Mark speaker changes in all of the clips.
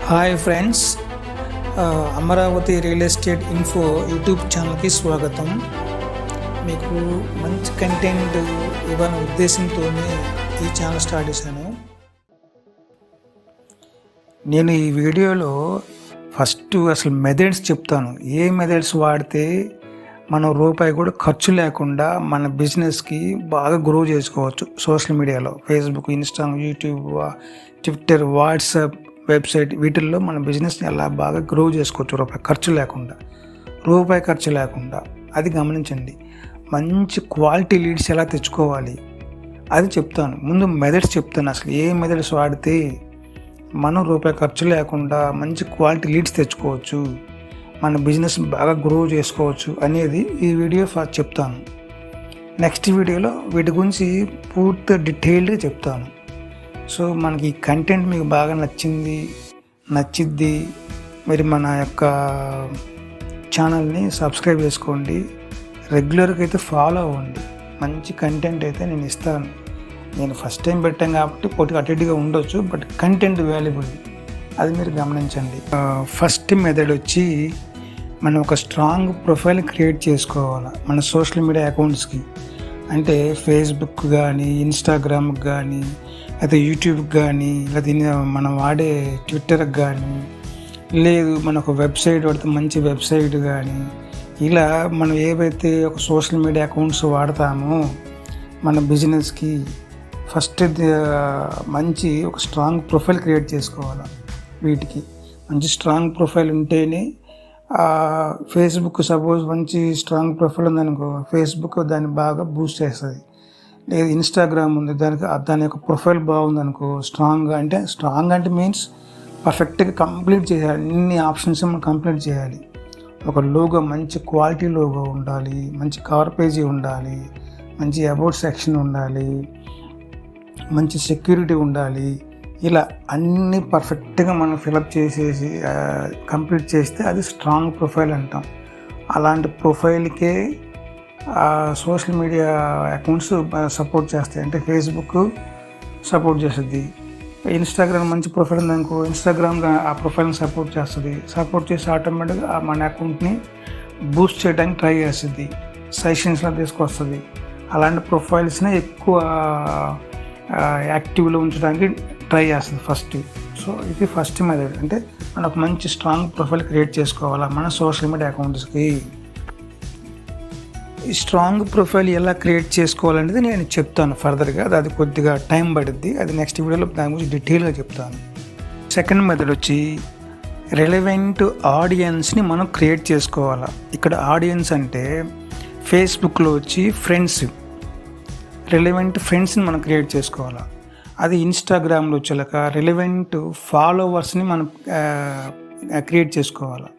Speaker 1: Hi friends, Amaravati real estate info YouTube ఛానల్కి స్వాగతం. మీకు మంచి కంటెంట్ ఇవ్వాలనే ఉద్దేశంతోనే ఈ ఛానల్ స్టార్ట్ చేశాను. నేను ఈ వీడియోలో ఫస్ట్ అసలు మెథడ్స్ చెప్తాను. ఏ మెథడ్స్ వాడితే మనం రూపాయి కూడా ఖర్చు లేకుండా మన బిజినెస్కి బాగా గ్రో చేసుకోవచ్చు. సోషల్ మీడియాలో Facebook, Instagram, YouTube, Twitter, WhatsApp, website వీటిల్లో మన బిజినెస్ని ఎలా బాగా గ్రో చేసుకోవచ్చు రూపాయి ఖర్చు లేకుండా. అది గమనించండి. మంచి క్వాలిటీ లీడ్స్ ఎలా తెచ్చుకోవాలి అది చెప్తాను. ముందు మెథడ్స్ చెప్తాను. అసలు ఏ మెథడ్స్ వాడితే మనం రూపాయి ఖర్చు లేకుండా మంచి క్వాలిటీ లీడ్స్ తెచ్చుకోవచ్చు, మన బిజినెస్ బాగా గ్రో చేసుకోవచ్చు అనేది ఈ వీడియో చెప్తాను. నెక్స్ట్ వీడియోలో వీటి గురించి పూర్తి డీటెయిల్డ్గా చెప్తాను. సో మనకి ఈ కంటెంట్ మీకు బాగా నచ్చిద్ది. మరి మన యొక్క ఛానల్ని సబ్స్క్రైబ్ చేసుకోండి, రెగ్యులర్గా అయితే ఫాలో అవ్వండి. మంచి కంటెంట్ అయితే నేను ఇస్తాను. నేను ఫస్ట్ టైం పెట్టాను కాబట్టి కొద్దిగా అటెడ్గా ఉండొచ్చు, బట్ కంటెంట్ వాల్యుబుల్, అది మీరు గమనించండి. ఫస్ట్ మెథడ్ వచ్చి మనం ఒక స్ట్రాంగ్ ప్రొఫైల్ క్రియేట్ చేసుకోవాలి మన సోషల్ మీడియా అకౌంట్స్కి. అంటే ఫేస్బుక్ కానీ, ఇన్స్టాగ్రామ్కి కానీ, లేకపోతే యూట్యూబ్కి కానీ, లేకపోతే మనం వాడే ట్విట్టర్కి కానీ, లేదు మనకు వెబ్సైట్ వాడితే మంచి వెబ్సైట్ కానీ, ఇలా మనం ఏవైతే ఒక సోషల్ మీడియా అకౌంట్స్ వాడతామో మన బిజినెస్కి ఫస్ట్ మంచి ఒక స్ట్రాంగ్ ప్రొఫైల్ క్రియేట్ చేసుకోవాలి. వీటికి మంచి స్ట్రాంగ్ ప్రొఫైల్ ఉంటేనే ఫేస్బుక్ సపోజ్ మంచి స్ట్రాంగ్ ప్రొఫైల్ ఉందనుకో, ఫేస్బుక్ దాన్ని బాగా బూస్ట్ చేస్తుంది. లేదు ఇన్స్టాగ్రామ్ ఉంది, దాని యొక్క ప్రొఫైల్ బాగుందనుకో, స్ట్రాంగ్ అంటే మీన్స్ పర్ఫెక్ట్గా కంప్లీట్ చేయాలి. అన్ని ఆప్షన్స్ మనం కంప్లీట్ చేయాలి. ఒక లోగో, మంచి క్వాలిటీ లోగో ఉండాలి, మంచి కవర్ పేజీ ఉండాలి, మంచి అబౌట్ సెక్షన్ ఉండాలి, మంచి సెక్యూరిటీ ఉండాలి. ఇలా అన్నీ పర్ఫెక్ట్గా మనం ఫిలప్ చేసేసి కంప్లీట్ చేస్తే అది స్ట్రాంగ్ ప్రొఫైల్ అంటాం. అలాంటి ప్రొఫైల్కే సోషల్ మీడియా అకౌంట్స్ సపోర్ట్ చేస్తాయి. అంటే ఫేస్బుక్ సపోర్ట్ చేస్తుంది, ఇన్స్టాగ్రామ్ మంచి ప్రొఫైల్ ఉందనుకో, ఇన్స్టాగ్రామ్ ఆ ప్రొఫైల్ని సపోర్ట్ చేస్తుంది. సపోర్ట్ చేసి ఆటోమేటిక్గా మన అకౌంట్ని బూస్ట్ చేయడానికి ట్రై చేస్తుంది, సజెషన్స్లో తీసుకొస్తుంది. అలాంటి ప్రొఫైల్స్ని ఎక్కువ యాక్టివ్లో ఉంచడానికి ట్రై చేస్తుంది ఫస్ట్. సో ఇది ఫస్ట్ మెథడ్. అంటే మనకు మంచి స్ట్రాంగ్ ప్రొఫైల్ క్రియేట్ చేసుకోవాలా మన సోషల్ మీడియా అకౌంట్స్కి. ఈ స్ట్రాంగ్ ప్రొఫైల్ ఎలా క్రియేట్ చేసుకోవాలనేది నేను చెప్తాను ఫర్దర్గా. అది కొద్దిగా టైం పడుద్ది, అది నెక్స్ట్ వీడియోలో దాని గురించి డీటెయిల్గా చెప్తాను. సెకండ్ మెథడ్ వచ్చి రెలవెంట్ ఆడియన్స్ని మనం క్రియేట్ చేసుకోవాలా. ఇక్కడ ఆడియన్స్ అంటే ఫేస్బుక్లో వచ్చి రెలవెంట్ ఫ్రెండ్స్ని మనం క్రియేట్ చేసుకోవాలా. అది ఇన్స్టాగ్రామ్లో వచ్చేలాక రెలవెంట్ ఫాలోవర్స్ని మనం క్రియేట్ చేసుకోవాలా.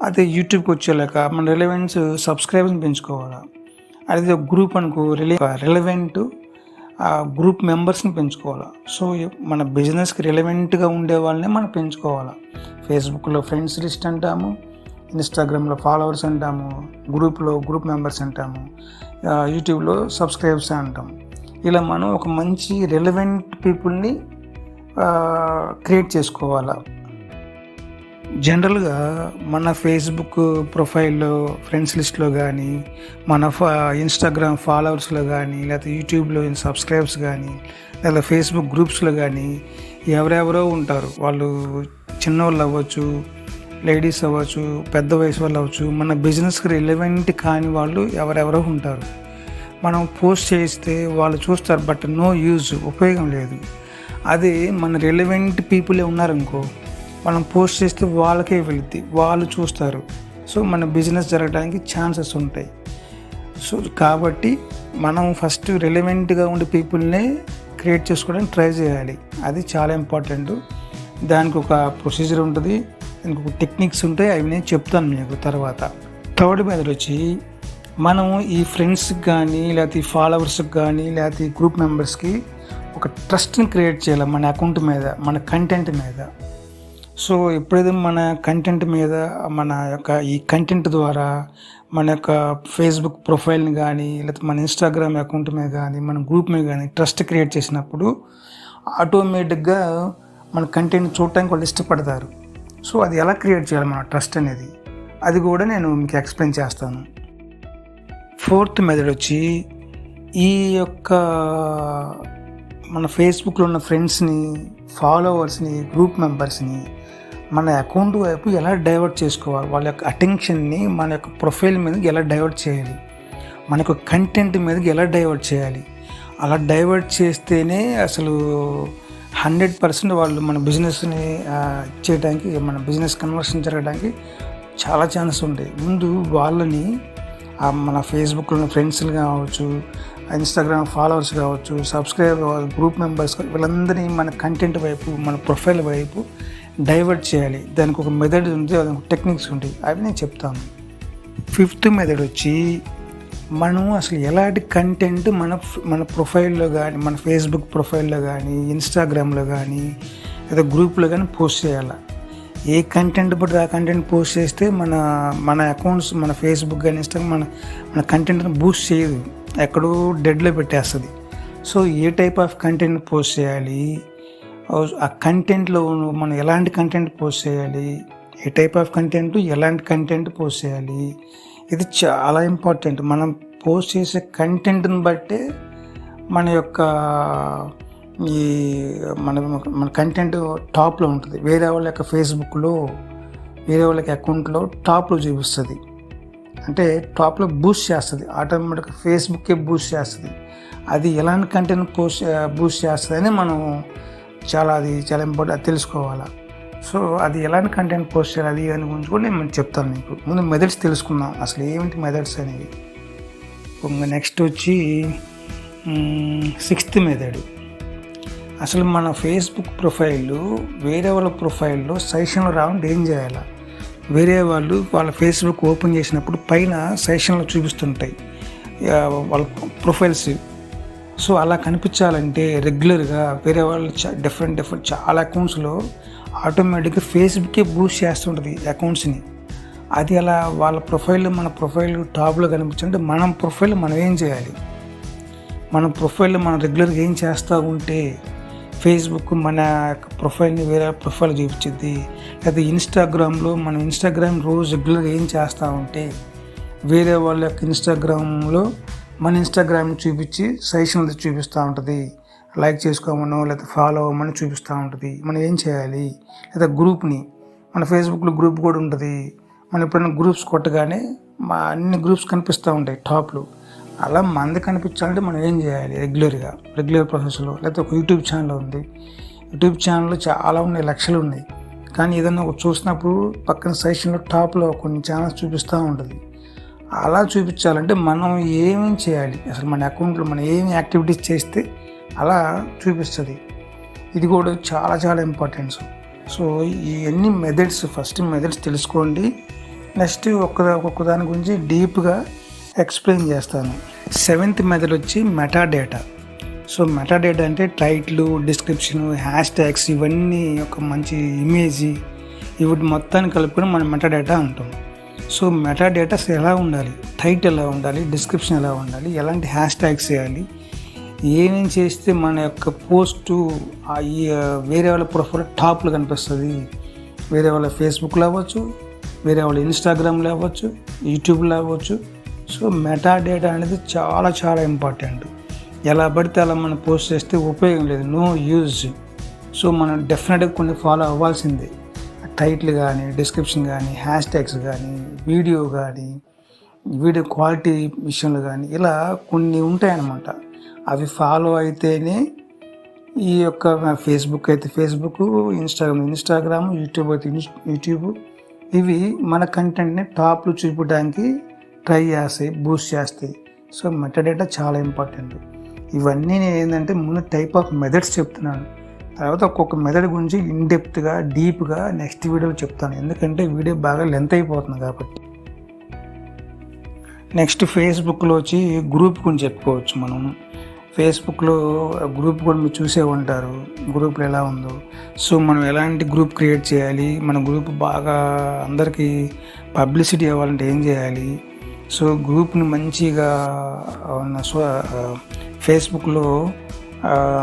Speaker 1: అదే యూట్యూబ్కి వచ్చేలాక మన రెలవెంట్స్ సబ్స్క్రైబర్స్ని పెంచుకోవాలా. అదే గ్రూప్ అనుకో, రెలవెంట్ గ్రూప్ మెంబర్స్ని పెంచుకోవాలా. సో మన బిజినెస్కి రెలవెంట్గా ఉండే వాళ్ళని మనం పెంచుకోవాలా. ఫేస్బుక్లో ఫ్రెండ్స్ లిస్ట్ అంటాము, ఇన్స్టాగ్రామ్లో ఫాలోవర్స్ అంటాము, గ్రూప్ మెంబర్స్ అంటాము, యూట్యూబ్లో సబ్స్క్రైబర్స్ అంటాం. ఇలా మనం ఒక మంచి రెలవెంట్ పీపుల్ని క్రియేట్ చేసుకోవాలా. జనరల్గా మన ఫేస్బుక్ ప్రొఫైల్లో ఫ్రెండ్స్ లిస్ట్లో కానీ, మన ఇన్స్టాగ్రామ్ ఫాలోవర్స్లో కానీ, లేకపోతే యూట్యూబ్లో సబ్స్క్రైబర్స్ కానీ, లేదా ఫేస్బుక్ గ్రూప్స్లో కానీ ఎవరెవరో ఉంటారు. వాళ్ళు చిన్నవాళ్ళు అవ్వచ్చు, లేడీస్ అవ్వచ్చు, పెద్ద వయసు వాళ్ళు అవ్వచ్చు. మన బిజినెస్కి రిలవెంట్ కాని వాళ్ళు ఎవరెవరో ఉంటారు. మనం పోస్ట్ చేస్తే వాళ్ళు చూస్తారు, బట్ నో యూజ్, ఉపయోగం లేదు. అదే మన రిలవెంట్ పీపులే ఉన్నారనుకో, మనం పోస్ట్ చేస్తే వాళ్ళకే వెళుద్ది, వాళ్ళు చూస్తారు. సో మన బిజినెస్ జరగడానికి ఛాన్సెస్ ఉంటాయి. సో కాబట్టి మనం ఫస్ట్ రిలవెంట్గా ఉండే పీపుల్నే క్రియేట్ చేసుకోవడానికి ట్రై చేయాలి. అది చాలా ఇంపార్టెంట్. దానికి ఒక ప్రొసీజర్ ఉంటుంది, దానికి ఒక టెక్నిక్స్ ఉంటాయి, అవి నేను చెప్తాను మీకు తర్వాత. థర్డ్ మెథడ్ వచ్చి మనం ఈ ఫ్రెండ్స్కి కానీ, లేకపోతే ఫాలోవర్స్కి కానీ, లేకపోతే గ్రూప్ మెంబర్స్కి ఒక ట్రస్ట్ని క్రియేట్ చేయాలి మన అకౌంట్ మీద, మన కంటెంట్ మీద. సో ఎప్పుడైతే మన కంటెంట్ మీద, మన యొక్క ఈ కంటెంట్ ద్వారా మన యొక్క ఫేస్బుక్ ప్రొఫైల్ని కానీ, లేకపోతే మన ఇన్స్టాగ్రామ్ అకౌంట్ మీద కానీ, మన గ్రూప్ మీద కానీ ట్రస్ట్ క్రియేట్ చేసినప్పుడు ఆటోమేటిక్గా మన కంటెంట్ చూడటానికి వాళ్ళు ఇష్టపడతారు. సో అది ఎలా క్రియేట్ చేయాలి మన ట్రస్ట్ అనేది, అది కూడా నేను మీకు ఎక్స్ప్లెయిన్ చేస్తాను. ఫోర్త్ మెథడ్ వచ్చి ఈ యొక్క మన ఫేస్బుక్లో ఉన్న ఫ్రెండ్స్ని, ఫాలోవర్స్ని, గ్రూప్ మెంబర్స్ని మన అకౌంట్ వైపు ఎలా డైవర్ట్ చేసుకోవాలి, వాళ్ళ యొక్క అటెన్షన్ని మన యొక్క ప్రొఫైల్ మీదకి ఎలా డైవర్ట్ చేయాలి, మన యొక్క కంటెంట్ మీదకి ఎలా డైవర్ట్ చేయాలి. అలా డైవర్ట్ చేస్తేనే అసలు 100% వాళ్ళు మన బిజినెస్ని చేయడానికి, మన బిజినెస్ కన్వర్షన్ జరగడానికి చాలా ఛాన్స్ ఉంటాయి. ముందు వాళ్ళని మన ఫేస్బుక్లో ఉన్న ఫ్రెండ్స్ని కావచ్చు, ఇన్స్టాగ్రామ్ ఫాలోవర్స్ కావచ్చు, సబ్స్క్రైబర్ కావచ్చు, గ్రూప్ మెంబర్స్ వీళ్ళందరినీ మన కంటెంట్ వైపు, మన ప్రొఫైల్ వైపు డైవర్ట్ చేయాలి. దానికి ఒక మెథడ్ ఉంది, దానికి టెక్నిక్స్ ఉంటాయి, అవి నేను చెప్తాను. ఫిఫ్త్ మెథడ్ వచ్చి మనం అసలు ఎలాంటి కంటెంట్ మన ప్రొఫైల్లో కానీ, మన ఫేస్బుక్ ప్రొఫైల్లో కానీ, ఇన్స్టాగ్రామ్లో కానీ లేదా గ్రూప్లో కానీ పోస్ట్ చేయాలి. ఏ కంటెంట్ బట్టి ఆ కంటెంట్ పోస్ట్ చేస్తే మన అకౌంట్స్, మన ఫేస్బుక్ కానీ ఇన్స్టాగ్రామ్ మన కంటెంట్ని బూస్ట్ చేయదు, ఎక్కడో డెడ్లో పెట్టేస్తుంది. So A type of content post చేయాలి, ఆ కంటెంట్లో మనం ఎలాంటి కంటెంట్ పోస్ట్ చేయాలి, ఏ టైప్ ఆఫ్ కంటెంట్, ఎలాంటి కంటెంట్ పోస్ట్ చేయాలి, ఇది చాలా ఇంపార్టెంట్. మనం పోస్ట్ చేసే కంటెంట్ని బట్టే మన యొక్క మన కంటెంట్ టాప్లో ఉంటుంది. వేరే వాళ్ళ యొక్క ఫేస్బుక్లో, వేరే వాళ్ళకి అకౌంట్లో టాప్లో చూపిస్తుంది, అంటే టాప్లో బూస్ట్ చేస్తుంది, ఆటోమేటిక్గా ఫేస్బుక్కే బూస్ట్ చేస్తుంది. అది ఎలాంటి కంటెంట్ బూస్ట్ చేస్తుంది అని మనం అది చాలా ఇంపార్టెంట్, అది తెలుసుకోవాలి. సో అది ఎలాంటి కంటెంట్ పోస్ట్ చేయాలి అది అని గురించి కూడా నేను చెప్తాను మీకు. ముందు మెథడ్స్ తెలుసుకుందాం, అసలు ఏమిటి మెథడ్స్ అనేవి. ఇంకా నెక్స్ట్ వచ్చి 6th మెథడ్. అసలు మన ఫేస్బుక్ ప్రొఫైల్ వేరే వాళ్ళ ప్రొఫైల్లో సజెషన్లు రావాలంటే ఏం చేయాలి? వేరే వాళ్ళు వాళ్ళ ఫేస్బుక్ ఓపెన్ చేసినప్పుడు పైన సజెషన్లు చూపిస్తుంటాయి వాళ్ళ ప్రొఫైల్స్. సో అలా కనిపించాలంటే రెగ్యులర్గా వేరే వాళ్ళు డిఫరెంట్ చాలా అకౌంట్స్లో ఆటోమేటిక్గా ఫేస్బుక్కే బూస్ట్ చేస్తుంటుంది అకౌంట్స్ని. అది అలా వాళ్ళ ప్రొఫైల్, మన ప్రొఫైల్ టాప్లో కనిపించాలంటే మనం ప్రొఫైల్ మనం ఏం చేయాలి? మన ప్రొఫైల్లో మనం రెగ్యులర్గా ఏం చేస్తూ ఉంటే ఫేస్బుక్ మన ప్రొఫైల్ని వేరే ప్రొఫైల్ చూపించింది, లేదా ఇన్స్టాగ్రామ్లో మనం ఇన్స్టాగ్రామ్ రోజు రెగ్యులర్గా ఏం చేస్తూ ఉంటే వేరే వాళ్ళ యొక్క ఇన్స్టాగ్రామ్లో మన ఇన్స్టాగ్రామ్ని చూపించి సజెషన్లు చూపిస్తూ ఉంటుంది, లైక్ చేసుకోమనో లేదా ఫాలో అవ్వమని చూపిస్తూ ఉంటుంది. మనం ఏం చేయాలి? లేదా గ్రూప్ని, మన ఫేస్బుక్లో గ్రూప్ కూడా ఉంటుంది, మనం ఎప్పుడైనా గ్రూప్స్ కొట్టగానే అన్ని గ్రూప్స్ కనిపిస్తూ ఉంటాయి టాప్లో. అలా మంది కనిపించాలంటే మనం ఏం చేయాలి? రెగ్యులర్ ప్రాసెస్లో. లేకపోతే ఒక యూట్యూబ్ ఛానల్ ఉంది, యూట్యూబ్ ఛానల్లో చాలా ఉన్నాయి, లక్షలు ఉన్నాయి, కానీ ఏదన్నా చూసినప్పుడు పక్కన సజెషన్లో టాప్లో కొన్ని ఛానల్స్ చూపిస్తూ ఉంటుంది. అలా చూపించాలంటే మనం ఏమేమి చేయాలి, అసలు మన అకౌంట్లో మనం ఏమి యాక్టివిటీస్ చేస్తే అలా చూపిస్తుంది. ఇది కూడా చాలా ఇంపార్టెన్స్. సో ఇవన్నీ మెథడ్స్, ఫస్ట్ మెథడ్స్ తెలుసుకోండి. నెక్స్ట్ ఒక్కొక్క దాని గురించి డీప్గా ఎక్స్ప్లెయిన్ చేస్తాను. 7th మెథడ్ వచ్చి మెటాడేటా. సో మెటాడేటా అంటే టైటిల్, డిస్క్రిప్షను, హ్యాష్ ట్యాగ్స్, ఇవన్నీ ఒక మంచి ఇమేజ్, ఇవి మొత్తాన్ని కలుపుకొని మనం మెటాడేటా అంటాం. సో మెటాడేటాస్ ఎలా ఉండాలి, టైటిల్ ఎలా ఉండాలి, డిస్క్రిప్షన్ ఎలా ఉండాలి, ఎలాంటి హ్యాష్ ట్యాగ్స్ వేయాలి, ఏమేమి చేస్తే మన యొక్క పోస్టు వేరే వాళ్ళ ప్రొఫైల్ టాప్లో కనిపిస్తుంది, వేరే వాళ్ళ ఫేస్బుక్లో అవ్వచ్చు, వేరే వాళ్ళ ఇన్స్టాగ్రామ్లో అవ్వచ్చు, యూట్యూబ్లో అవ్వచ్చు. సో మెటాడేటా అనేది చాలా ఇంపార్టెంట్. ఎలా పడితే అలా మనం పోస్ట్ చేస్తే ఉపయోగం లేదు, నో యూజ్. సో మనం డెఫినెట్గా కొన్ని ఫాలో అవ్వాల్సిందే. టైటిల్ కానీ, డిస్క్రిప్షన్ కానీ, హ్యాష్ ట్యాగ్స్ కానీ, వీడియో క్వాలిటీ విషయంలో కానీ, ఇలా కొన్ని ఉంటాయన్నమాట. అవి అయితేనే ఈ యొక్క ఫేస్బుక్ అయితే ఫేస్బుక్, ఇన్స్టాగ్రామ్, యూట్యూబ్ అయితే యూట్యూబ్, ఇవి మన కంటెంట్ని టాప్లో చూపించడానికి ట్రై చేస్తాయి, బూస్ట్ చేస్తాయి. సో మెటాడేటా చాలా ఇంపార్టెంట్. ఇవన్నీ నేను ఏంటంటే ముందు టైప్ ఆఫ్ మెథడ్స్ చెప్తున్నాను, తర్వాత ఒక్కొక్క మెథడ్ గురించి ఇన్డెప్త్గా డీప్గా నెక్స్ట్ వీడియోలో చెప్తాను, ఎందుకంటే వీడియో బాగా లెంత్ అయిపోతుంది కాబట్టి. నెక్స్ట్ ఫేస్బుక్లో వచ్చి గ్రూప్ గురించి చెప్పుకోవచ్చు. మనం ఫేస్బుక్లో గ్రూప్ కూడా మీరు చూసే ఉంటారు, గ్రూప్లో ఎలా ఉందో. సో మనం ఎలాంటి గ్రూప్ క్రియేట్ చేయాలి, మన గ్రూప్ బాగా అందరికీ పబ్లిసిటీ అవ్వాలంటే ఏం చేయాలి. సో గ్రూప్ని మంచిగా ఫేస్బుక్లో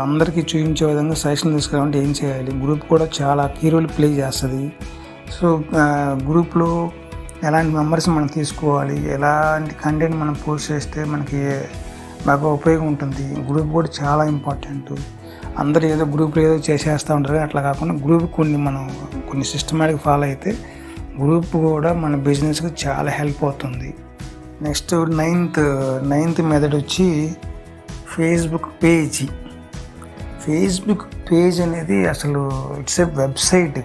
Speaker 1: అందరికీ చూపించే విధంగా సజెషన్ తీసుకురావాలంటే ఏం చేయాలి, గ్రూప్ కూడా చాలా కీ రోల్ ప్లే చేస్తుంది. సో గ్రూప్లో ఎలాంటి మెంబర్స్ మనం తీసుకోవాలి, ఎలాంటి కంటెంట్ మనం పోస్ట్ చేస్తే మనకి బాగా ఉపయోగం ఉంటుంది. గ్రూప్ కూడా చాలా ఇంపార్టెంట్. అందరూ ఏదో గ్రూప్లో ఏదో చేసేస్తూ ఉంటారు, అట్లా కాకుండా గ్రూప్ కొన్ని సిస్టమేటిక్ ఫాలో అయితే గ్రూప్ కూడా మన బిజినెస్కి చాలా హెల్ప్ అవుతుంది. నెక్స్ట్ నైన్త్ మెథడ్ వచ్చి ఫేస్బుక్ పేజ్ అనేది అసలు ఇట్స్ ఏ వెబ్సైట్.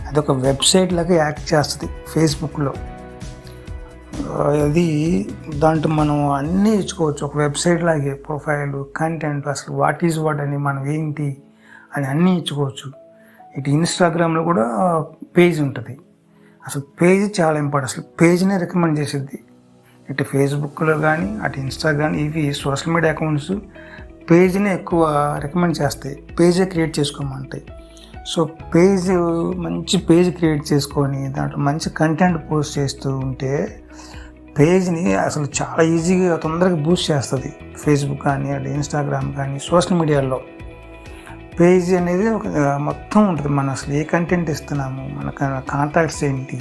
Speaker 1: అదొక వెబ్సైట్ లాగా యాక్ట్ చేస్తుంది ఫేస్బుక్లో. అది దాంట్లో మనం అన్నీ ఇచ్చుకోవచ్చు. ఒక వెబ్సైట్ లాగే ప్రొఫైల్, కంటెంట్, అసలు వాట్ అని మనం ఏంటి అని అన్నీ ఇచ్చుకోవచ్చు. ఇటు ఇన్స్టాగ్రామ్లో కూడా పేజ్ ఉంటుంది. అసలు పేజ్ చాలా ఇంపార్టెంట్. అసలు పేజ్నే రికమెండ్ చేసిద్ది. ఇటు ఫేస్బుక్లో కానీ అటు ఇన్స్టాగ్రామ్, ఇవి సోషల్ మీడియా అకౌంట్స్ పేజ్ని ఎక్కువ రికమెండ్ చేస్తాయి, పేజే క్రియేట్ చేసుకోమంటాయి. సో మంచి పేజ్ క్రియేట్ చేసుకొని దాంట్లో మంచి కంటెంట్ పోస్ట్ చేస్తూ ఉంటే పేజ్ని అసలు చాలా ఈజీగా తొందరగా బూస్ట్ చేస్తుంది ఫేస్బుక్ కానీ అటు ఇన్స్టాగ్రామ్ కానీ సోషల్ మీడియాలో. పేజ్ అనేది ఒక మొత్తం ఉంటుంది. మనం అసలు ఏ కంటెంట్ ఇస్తున్నాము, మన కాంటాక్ట్స్ ఏంటి,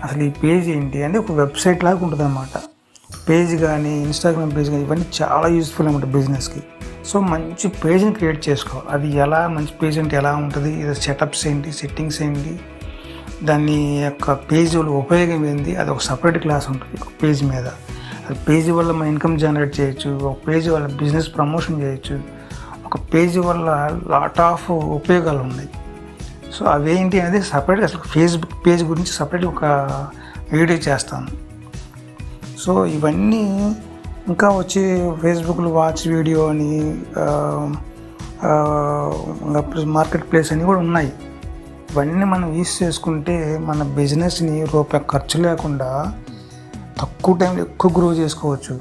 Speaker 1: అసలు ఈ పేజ్ ఏంటి అనేది ఒక వెబ్సైట్ లాగా ఉంటుంది అన్నమాట. పేజ్ కానీ ఇన్స్టాగ్రామ్ పేజ్ కానీ ఇవన్నీ చాలా యూస్ఫుల్ అన్నమాట బిజినెస్కి. సో మంచి పేజ్ని క్రియేట్ చేసుకోవాలి. అది మంచి పేజ్ అంటే ఎలా ఉంటుంది, ఇది సెటప్స్ ఏంటి, సెట్టింగ్స్ ఏంటి, దాని యొక్క పేజ్ వల్ల ఉపయోగం ఏంటి, అది ఒక సపరేట్ క్లాస్ ఉంటుంది ఒక పేజ్ మీద. అది పేజీ వల్ల మన ఇన్కమ్ జనరేట్ చేయొచ్చు, ఒక పేజీ వల్ల బిజినెస్ ప్రమోషన్ చేయొచ్చు, ఒక పేజీ వల్ల లాట్ ఆఫ్ ఉపయోగాలు ఉన్నాయి. సో అవేంటి అనేది సపరేట్గా అసలు ఫేస్బుక్ పేజ్ గురించి సపరేట్గా ఒక వీడియో చేస్తాను. సో ఇవన్నీ ఇంకా వచ్చి ఫేస్బుక్లో వాచ్ వీడియో అని మార్కెట్ ప్లేస్ అని కూడా ఉన్నాయి. ఇవన్నీ మనం యూస్ చేసుకుంటే మన బిజినెస్ని రూపాయి ఖర్చు లేకుండా తక్కువ టైంలో ఎక్కువ గ్రో చేసుకోవచ్చు.